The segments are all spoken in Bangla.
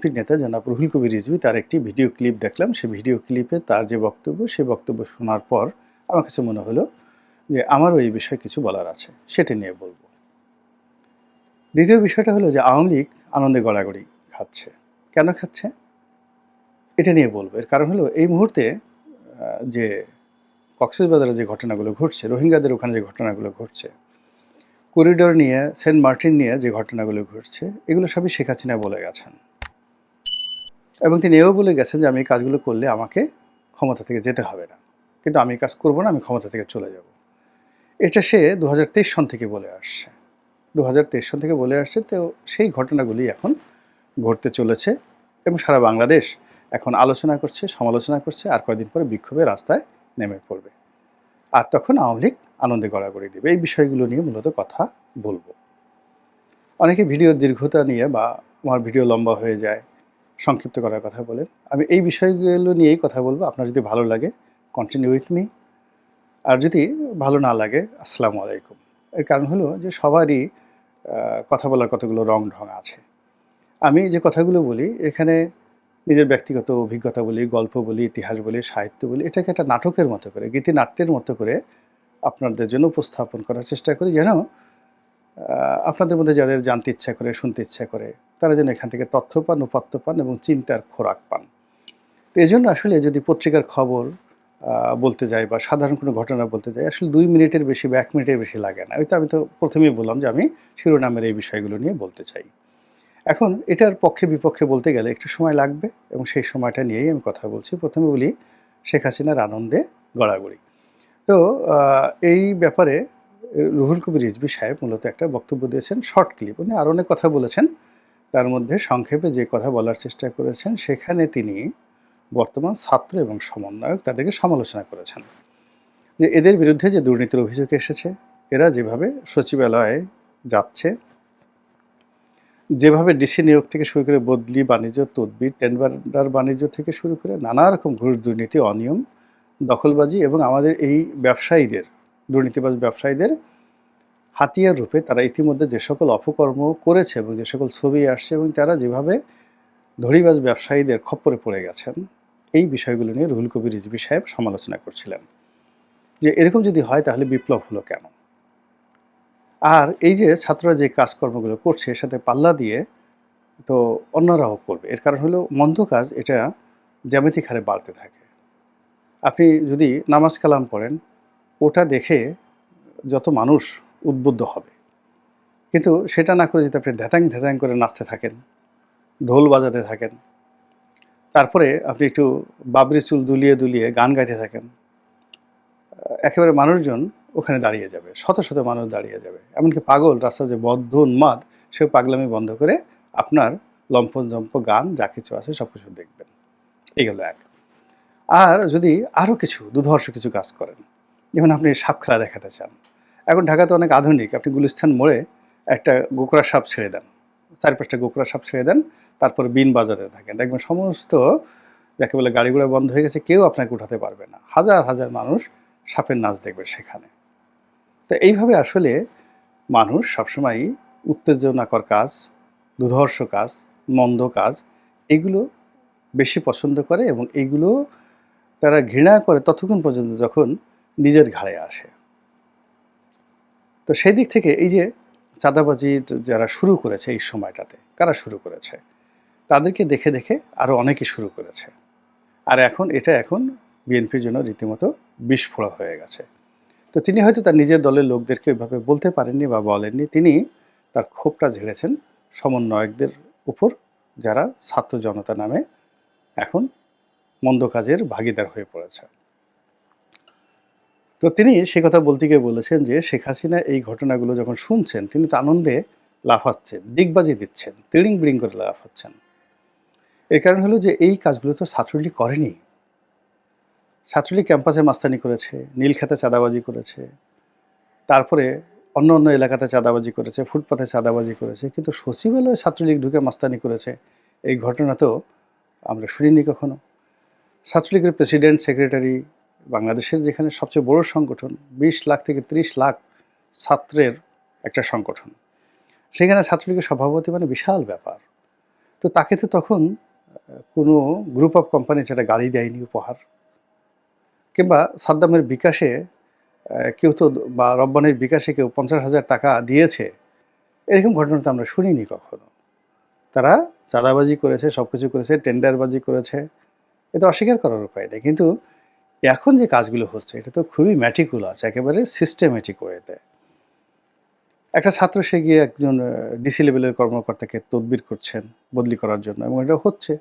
বিএনপির নেতা জনাব রুহুল কবির রিজভী তার একটি ভিডিও ক্লিপ দেখলাম। সেই ভিডিও ক্লিপে তার যে বক্তব্য, সেই বক্তব্য শোনার পর আমার কাছে মনে হলো যে আমারও এই বিষয়ে কিছু বলার আছে। সেটা নিয়ে বলব। দ্বিতীয় বিষয়টা হলো যে আওয়ামী লীগ আনন্দে গড়াগড়ি খাচ্ছে। কেন খাচ্ছে? এটা নিয়ে বলব। এর কারণ হলো এই মুহূর্তে যে কক্সবাজারে যে ঘটনাগুলো ঘটছে, রোহিঙ্গাদের ওখানে যে ঘটনাগুলো ঘটছে, করিডোর নিয়ে, সেন্ট মার্টিন নিয়ে যে ঘটনাগুলো ঘটছে, এগুলো সবই শেখ হাসিনা বলে গেছেন। এবং তিনি এও বলে গেছেন যে আমি এই কাজগুলো করলে আমাকে ক্ষমতা থেকে যেতে হবে না, কিন্তু আমি এই কাজ করব না, আমি ক্ষমতা থেকে চলে যাব। এটা সে 2023 সন থেকে বলে আসছে। 2023 সন থেকে বলে আসছে। তো সেই ঘটনাগুলি এখন ঘটতে চলেছে এবং সারা বাংলাদেশ এখন আলোচনা করছে, সমালোচনা করছে, আর কয়েকদিন পরে বিক্ষোভে রাস্তায় নেমে পড়বে। আর তখন আওয়ামী লীগ আনন্দে গড়াগড়ি দেবে। এই বিষয়গুলো নিয়ে মূলত কথা বলবো। অনেকে ভিডিওর দীর্ঘতা নিয়ে বা আমার ভিডিও লম্বা হয়ে যায়, সংক্ষিপ্ত করার কথা বলেন। আমি এই বিষয়গুলো নিয়েই কথা বলবো। আপনার যদি ভালো লাগে কন্টিনিউ উইথ মি, আর যদি ভালো না লাগে আসসালামু আলাইকুম। এর কারণ হলো যে সবারই কথা বলার কতগুলো রং ঢং আছে। আমি যে কথাগুলো বলি এখানে নিজের ব্যক্তিগত অভিজ্ঞতা বলি, গল্প বলি, ইতিহাস বলি, সাহিত্য বলি, এটাকে একটা নাটকের মতো করে, গীতিনাট্যের মতো করে আপনাদের জন্য উপস্থাপন করার চেষ্টা করি, যেন আপনাদের মধ্যে যাদের জানতে ইচ্ছা করে, শুনতে ইচ্ছা করে, তারা যেন এখান থেকে তথ্য পান, উপাত্ত পান এবং চিন্তার খোরাক পান। তো এজন্য আসলে যদি পত্রিকার খবর বলতে যাই বা সাধারণ কোনো ঘটনা বলতে যাই, আসলে 2 মিনিটের বেশি বা 1 মিনিটের বেশি লাগে না। আমি তো প্রথমেই বললাম যে আমি শিরোনামের এই বিষয়গুলো নিয়ে বলতে চাই। এখন এটার পক্ষে বিপক্ষে বলতে গেলে একটু সময় লাগবে এবং সেই সময়টা নিয়েই আমি কথা বলছি। প্রথমে বলি শেখ হাসিনার আনন্দে গড়াগড়ি। তো এই ব্যাপারে রুহুল কবির রিজভী সাহেব মূলত একটা বক্তব্য দিয়েছেন, শর্ট ক্লিপ। উনি আরও অনেক কথা বলেছেন। তার মধ্যে সংক্ষেপে যে কথা বলার চেষ্টা করেছেন, সেখানে তিনি বর্তমান ছাত্র এবং সমন্বয়ক তাদেরকে সমালোচনা করেছেন যে এদের বিরুদ্ধে যে দুর্নীতির অভিযোগ এসেছে, এরা যেভাবে সচিবালয়ে যাচ্ছে, যেভাবে ডিসি নিয়োগ থেকে শুরু করে বদলি, বাণিজ্য, তদবির, টেন্ডার বাণিজ্য থেকে শুরু করে নানা রকম ঘুষ, দুর্নীতি, অনিয়ম, দখলবাজি এবং আমাদের এই ব্যবসায়ীদের, দুর্নীতিবাজ ব্যবসায়ীদের হাতিয়ার রূপে তারা ইতিমধ্যে যে সকল অপকর্ম করেছে এবং যে সকল ছবি আসছে এবং তারা যেভাবে ধড়িবাজ ব্যবসায়ীদের খপ্পরে পড়ে গেছেন, এই বিষয়গুলো নিয়ে রুহুল কবির রিজভী সাহেব সমালোচনা করছিলেন যে এরকম যদি হয় তাহলে বিপ্লব হলো কেন? আর এই যে ছাত্ররা যে কাজকর্মগুলো করছে এর সাথে পাল্লা দিয়ে তো অন্যরাও করবে। এর কারণ হলো মন্দ কাজ এটা জ্যামিতিক হারে বাড়তে থাকে। আপনি যদি নামাজ কালাম পড়েন, ওটা দেখে যত মানুষ উদ্বুদ্ধ হবে, কিন্তু সেটা না করে যদি আপনি ধ্যাতাং ধ্যাতাং করে নাচতে থাকেন, ঢোল বাজাতে থাকেন, তারপরে আপনি একটু বাবরি চুল দুলিয়ে দুলিয়ে গান গাইতে থাকেন, একেবারে মানুষজন ওখানে দাঁড়িয়ে যাবে, শত শত মানুষ দাঁড়িয়ে যাবে। এমনকি পাগল রাস্তা যে বদ্ধ উন্মাদ, সে পাগলামি বন্ধ করে আপনার লম্ফন জম্প গান যা কিছু আছে সব কিছু দেখবেন। এই গেল এক। আর যদি আরও কিছু দুধর্ষ কিছু কাজ করেন, যেমন আপনি সাপ খেলা দেখাতে চান, এখন ঢাকাতে অনেক আধুনিক, আপনি গুলিস্তান মোড়ে একটা গোকরা সাপ ছেড়ে দেন, 4-5টা গোকরা সাপ ছেড়ে দেন, তারপর বিন বাজাতে থাকেন, দেখবেন সমস্ত যাকে বলে গাড়ি ঘোড়া বন্ধ হয়ে গেছে, কেউ আপনাকে উঠাতে পারবে না, হাজার হাজার মানুষ সাপের নাচ দেখবে সেখানে। তো এইভাবে আসলে মানুষ সবসময়ই উত্তেজনাকর কাজ, দুধর্ষ কাজ, মন্দ কাজ, এগুলো বেশি পছন্দ করে এবং এইগুলো তারা ঘৃণা করে ততক্ষণ পর্যন্ত যখন নিজের ঘাড়ে আসে। তো সেই দিক থেকে এই যে চাঁদাবাজি যারা শুরু করেছে এই সময়টাতে, কারা শুরু করেছে? তাদেরকে দেখে দেখে আরও অনেকে শুরু করেছে। আর এখন বিএনপির জন্য রীতিমতো বিস্ফোরক হয়ে গেছে। তো তিনি হয়তো তার নিজের দলের লোকদেরকে ওইভাবে বলতে পারেননি বা বলেননি। তিনি তার ক্ষোভটা ঝেড়েছেন সমন্বয়কদের উপর, যারা ছাত্র জনতা নামে এখন মন্দ কাজের ভাগীদার হয়ে পড়েছে। তো তিনি সে কথা বলতে গিয়ে বলেছেন যে শেখ হাসিনা এই ঘটনাগুলো যখন শুনছেন, তিনি তো আনন্দে লাফাচ্ছেন, ডিগবাজি দিচ্ছেন, তিড়িং বিড়িং করে লাফাচ্ছেন। এর কারণ হলো যে এই কাজগুলো তো ছাত্রলীগ করেনি। ছাত্রলীগ ক্যাম্পাসে মাস্তানি করেছে, নীলক্ষেতে চাঁদাবাজি করেছে, তারপরে অন্য এলাকাতে চাঁদাবাজি করেছে, ফুটপাতে চাঁদাবাজি করেছে, কিন্তু সচিবালয়ে ছাত্রলীগ ঢুকে মাস্তানি করেছে, এই ঘটনা তো আমরা শুনিনি কখনো। ছাত্রলীগের প্রেসিডেন্ট, সেক্রেটারি, বাংলাদেশের যেখানে সবচেয়ে বড় সংগঠন, 20 লাখ থেকে 30 লাখ ছাত্রের একটা সংগঠন, সেখানে ছাত্রলীগের সভাপতি মানে বিশাল ব্যাপার। তো তাকে তো তখন কোনো গ্রুপ অফ কোম্পানি সেটা গাড়ি দেয়নি উপহার, কিংবা সাদ্দামের বিকাশে কেউ তো, বা রব্বানির বিকাশে কেউ 50,000 টাকা দিয়েছে, এরকম ঘটনা তো আমরা শুনিনি কখনো। তারা চাঁদাবাজি করেছে, সব কিছু করেছে, টেন্ডারবাজি করেছে, এটা অস্বীকার করার উপায় নেই। কিন্তু এখন যে কাজগুলো হচ্ছে এটা তো খুবই ম্যাটিকুলাস, একেবারে সিস্টেমেটিক ওয়েতে। একটা ছাত্র সে গিয়ে একজন ডিসি লেভেলের কর্মকর্তাকে তদবির করছেন বদলি করার জন্য, এবং এটা হচ্ছে।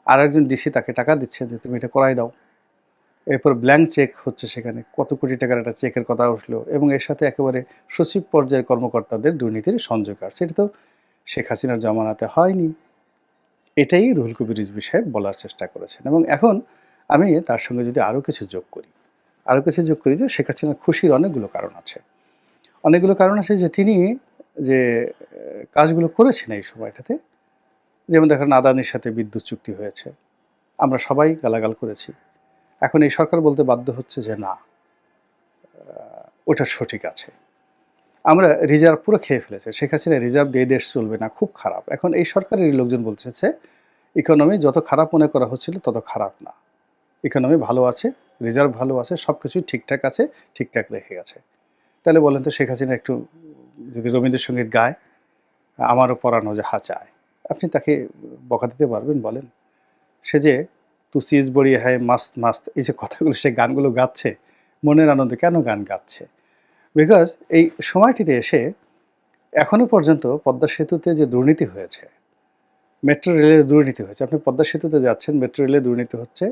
আর একজন ডিসি তাকে টাকা দিচ্ছে যে তুমি এটা করাই দাও। এরপর ব্ল্যাঙ্ক চেক হচ্ছে, সেখানে কত কোটি টাকার একটা চেকের কথা উঠলো, এবং এর সাথে একেবারে সচিব পর্যায়ের কর্মকর্তাদের দুর্নীতির সংযোগ আছে। এটা তো শেখ হাসিনার জমানাতে হয়নি। এটাই রুহুল কবির রিজভী সাহেব বলার চেষ্টা করেছেন। এবং এখন আমি তার সঙ্গে যদি আরও কিছু যোগ করি যে শেখ হাসিনার খুশির অনেকগুলো কারণ আছে। যে তিনি যে কাজগুলো করেছেন এই সময়টাতে, যেমন দেখেন আদানির সাথে বিদ্যুৎ চুক্তি হয়েছে, আমরা সবাই গালাগাল করেছি। এখন এই সরকার বলতে বাধ্য হচ্ছে যে না, ওটা সঠিক আছে। আমরা রিজার্ভ পুরো খেয়ে ফেলেছে, শেখ হাসিনা রিজার্ভ দিয়ে দেশ চলবে না, খুব খারাপ। এখন এই সরকারের লোকজন বলছে ইকোনমি যত খারাপ মনে করা হচ্ছিল তত খারাপ না, ইকোনমি ভালো আছে, রিজার্ভ ভালো আছে, সব কিছুই ঠিকঠাক আছে, ঠিকঠাক রেখে গেছে। তাহলে বলেন তো শেখ হাসিনা একটু যদি রবীন্দ্রসঙ্গীত গায়, আমারও পরানো যাহা চায়, আপনি তাকে বকা দিতে পারবেন বলেন? সে যে তু সিজ বড়ি হ্যায় মাস্ত মাস্ত, এই যে কথাগুলো সে গানগুলো গাচ্ছে, মনের আনন্দে কেন গান গাচ্ছে? বিকজ এই সময়টিতে এসে এখনও পর্যন্ত পদ্মা সেতুতে যে দুর্নীতি হয়েছে, মেট্রো রেলে দুর্নীতি হয়েছে, আপনি পদ্মা সেতুতে যাচ্ছেন, মেট্রো রেলে দুর্নীতি হচ্ছে,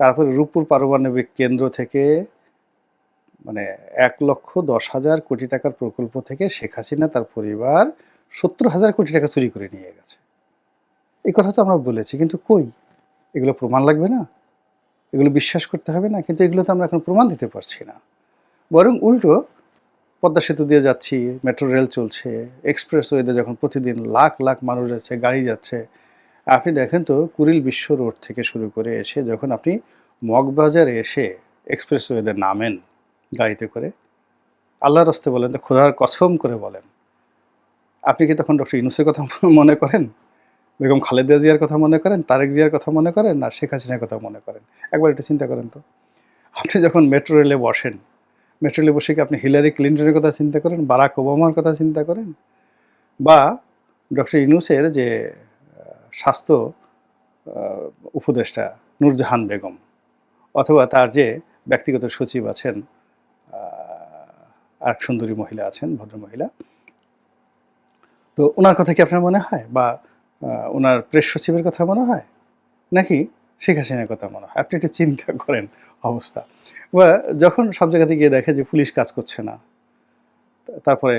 তারপরে রূপপুর পারমাণবিক কেন্দ্র থেকে মানে 1,10,000 কোটি টাকার প্রকল্প থেকে শেখ হাসিনা তার পরিবার 70,000 কোটি টাকা চুরি করে নিয়ে গেছে। এই কথা তো আমরা বলেছি, কিন্তু কই? এগুলো প্রমাণ লাগবে না? এগুলো বিশ্বাস করতে হবে না? কিন্তু এগুলো তো আমরা এখন প্রমাণ দিতে পারছি না। বরং উল্টো পদ্মা সেতু দিয়ে যাচ্ছি, মেট্রো রেল চলছে, এক্সপ্রেসওয়েতে যখন প্রতিদিন লাখ লাখ মানুষ যাচ্ছে, গাড়ি যাচ্ছে। আপনি দেখেন তো কুড়িল বিশ্ব রোড থেকে শুরু করে এসে যখন আপনি মগবাজারে এসে এক্সপ্রেসওয়েতে নামেন গাড়িতে করে, আল্লাহর রাস্তে বলেন তো, খোদার কসম করে বলেন, আপনি কি তখন ডক্টর ইউনূসের কথা মনে করেন, বেগম খালেদা জিয়ার কথা মনে করেন, তারেক জিয়ার কথা মনে করেন, না শেখ হাসিনার কথা মনে করেন? একবার একটু চিন্তা করেন তো। আপনি যখন মেট্রো রেলে বসেন, মেট্রো রেলে বসে কি আপনি হিলারি ক্লিন্টনের কথা চিন্তা করেন, বারাক ওবামার কথা চিন্তা করেন, বা ডক্টর ইউনূসের যে স্বাস্থ্য উপদেষ্টা নূরজাহান বেগম, অথবা তার যে ব্যক্তিগত সচিব আছেন, আর সুন্দরী মহিলা আছেন, ভদ্রমহিলা, তো ওনার কথা কি আপনার মনে হয়, বা ওনার প্রেস সচিবের কথা মনে হয়, নাকি শেখ হাসিনার কথা মনে হয়? আপনি একটু চিন্তা করেন অবস্থা। বা যখন সব জায়গাতে গিয়ে দেখে যে পুলিশ কাজ করছে না, তারপরে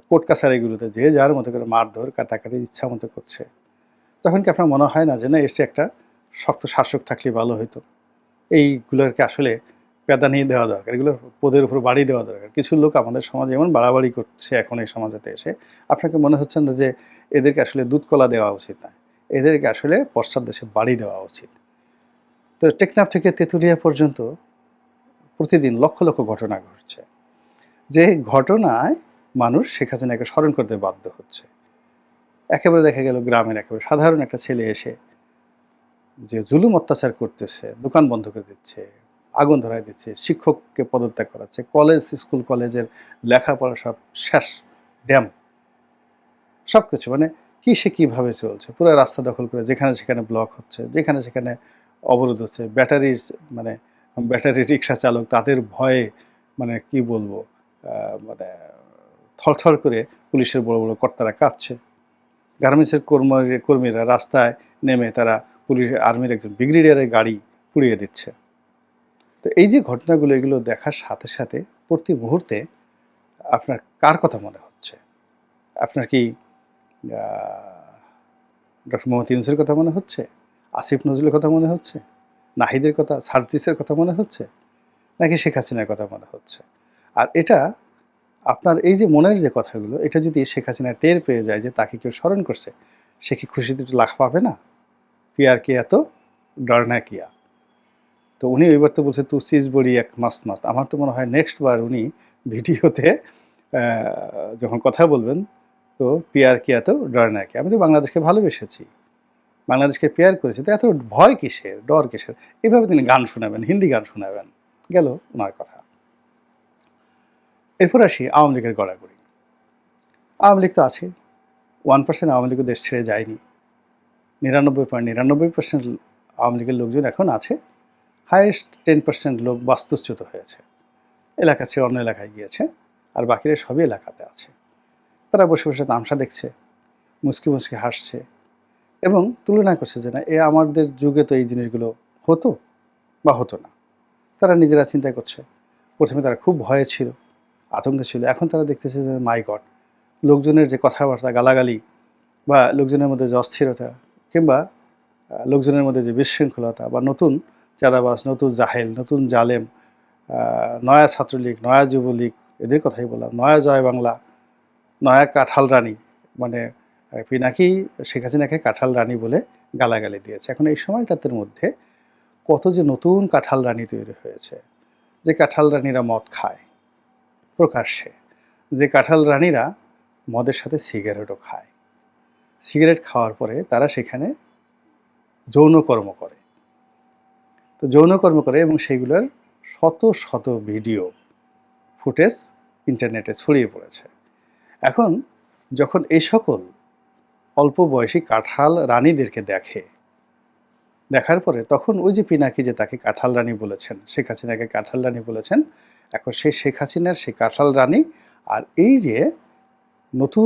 কোর্ট কাছারিগুলোতে যে যার মতো করে মারধর কাটাকাটি ইচ্ছা মতো করছে, তখন কি আপনার মনে হয় না যে না, এসে একটা শক্ত শাসক থাকলে ভালো হতো? এইগুলোকে আসলে প্যাদানি দেওয়া দরকার, এগুলো পদের উপর বাড়ি দেওয়া দরকার। কিছু লোক আমাদের সমাজে এমন বাড়াবাড়ি করছে এখন এই সমাজেতে এসে, আপনাকে মনে হচ্ছে না যে এদেরকে আসলে দুধ কলা দেওয়া উচিত না, এদেরকে আসলে পশ্চাৎ দেশে বাড়ি দেওয়া উচিত? তো টেকনাফ থেকে তেঁতুলিয়া পর্যন্ত প্রতিদিন লক্ষ লক্ষ ঘটনা ঘটছে, যে ঘটনায় মানুষ শেখ হাসিনাকে স্মরণ করতে বাধ্য হচ্ছে। একেবারে দেখা গেল গ্রামের একেবারে সাধারণ একটা ছেলে এসে যে জুলুম অত্যাচার করতেছে, দোকান বন্ধ করে দিচ্ছে, আগুন ধরায় দিচ্ছে, শিক্ষককে পদত্যাগ করাচ্ছে, কলেজ স্কুল কলেজের লেখাপড়া সব শেষ, ড্যাম, সব কিছু মানে কি সে কীভাবে চলছে, পুরো রাস্তা দখল করে যেখানে সেখানে ব্লক হচ্ছে, যেখানে সেখানে অবরোধ হচ্ছে, ব্যাটারির মানে ব্যাটারি রিক্সা চালক তাদের ভয়ে মানে কি বলবো, মানে থরথর করে পুলিশের বড় বড় কর্তারা কাঁপছে, গার্মেন্টসের কর্মীরা রাস্তায় নেমে তারা পুলিশ আর্মির একজন ব্রিগেডিয়ারের গাড়ি পুড়িয়ে দিচ্ছে। তো এই যে ঘটনাগুলো, এগুলো দেখার সাথে সাথে প্রতি মুহূর্তে আপনার কার কথা মনে হচ্ছে? আপনার কি ডক্টর মোহাম্মদ ইউনূসের কথা মনে হচ্ছে, আসিফ নজরুলের কথা মনে হচ্ছে, নাহিদের কথা, সার্জিসের কথা মনে হচ্ছে, নাকি শেখ হাসিনার কথা মনে হচ্ছে? আর এটা আপনার এই যে মনের যে কথাগুলো, এটা যদি শেখ হাসিনা টের পেয়ে যায় যে তাকে কেউ স্মরণ করছে, সে কি খুশিতে একটু লাখ পাবে না? পিয়ার কিয়া তো ডরনা কিয়া। তো উনি ওইবার তো বলছে তু সিজ বড়ি এক মাস্ত মাস্ত। আমার তো মনে হয় নেক্সট বার উনি ভিডিওতে যখন কথা বলবেন, তো পিয়ার কিয়া তো ডরনা কিয়া, আমি তো বাংলাদেশকে ভালোবেসেছি, বাংলাদেশকে পেয়ার করেছে, তো এত ভয় কিসের, ডর কিসের? এভাবে তিনি গান শোনাবেন, হিন্দি গান শোনাবেন। গেল ওনার কথা। এরপর আসি আওয়ামী লীগের গড়াগড়ি। আওয়ামী লীগ তো আছে, 1% আওয়ামী লীগও দেশ ছেড়ে যায়নি। 99.99% আওয়ামী লীগের লোকজন এখন আছে। হাইয়েস্ট 10% লোক বাস্তুচ্যুত হয়েছে, এলাকা ছেড়ে অন্য এলাকায় গিয়েছে, আর বাকিরা সবই এলাকাতে আছে। তারা বসে বসে তামাশা দেখছে, মুচকি মুচকি হাসছে এবং তুলনা করছে যে না, আমাদের যুগে তো এই জিনিসগুলো হতো বা হতো না। তারা নিজেরা চিন্তা করছে। প্রথমে তারা খুব ভয়ে ছিল, আতঙ্কে ছিল। এখন তারা দেখতেছে যে মাই গড, লোকজনের যে কথাবার্তা, গালাগালি বা লোকজনের মধ্যে যে অস্থিরতা কিংবা লোকজনের মধ্যে যে বিশৃঙ্খলতা বা নতুন চাঁদাবাজ, নতুন জাহেল, নতুন জালেম, নয়া ছাত্রলীগ, নয়া যুবলীগ, এদের কথাই বললাম, নয়া জয় বাংলা, নয়া কাঁঠাল রানী, মানে পিনাকি শেখ হাসিনাকে কাঁঠাল রানী বলে গালাগালি দিয়েছে। এখন এই সময়টাতে মধ্যে কত যে নতুন কাঁঠাল রানী তৈরি হয়েছে, যে কাঁঠাল রানীরা মদ খায় প্রকাশ্যে, যে কাঁঠাল রানীরা মদের সাথে সিগারেটও খায়, সিগারেট খাওয়ার পরে তারা সেখানে যৌনকর্ম করে। তো যৌনকর্ম করে এবং সেইগুলোর শত শত ভিডিও ফুটেজ ইন্টারনেটে ছড়িয়ে পড়েছে। এখন যখন এই সকল অল্প বয়সী কাঁঠাল রানীদেরকে দেখার পরে তখন ওই যে পিনাকি যে তাকে কাঁঠাল রানী বলেছেন, শেখ হাসিনাকে কাঁঠাল রানী বলেছেন, এখন সেই শেখ হাসিনার সেই কাঁঠাল রানী আর এই যে নতুন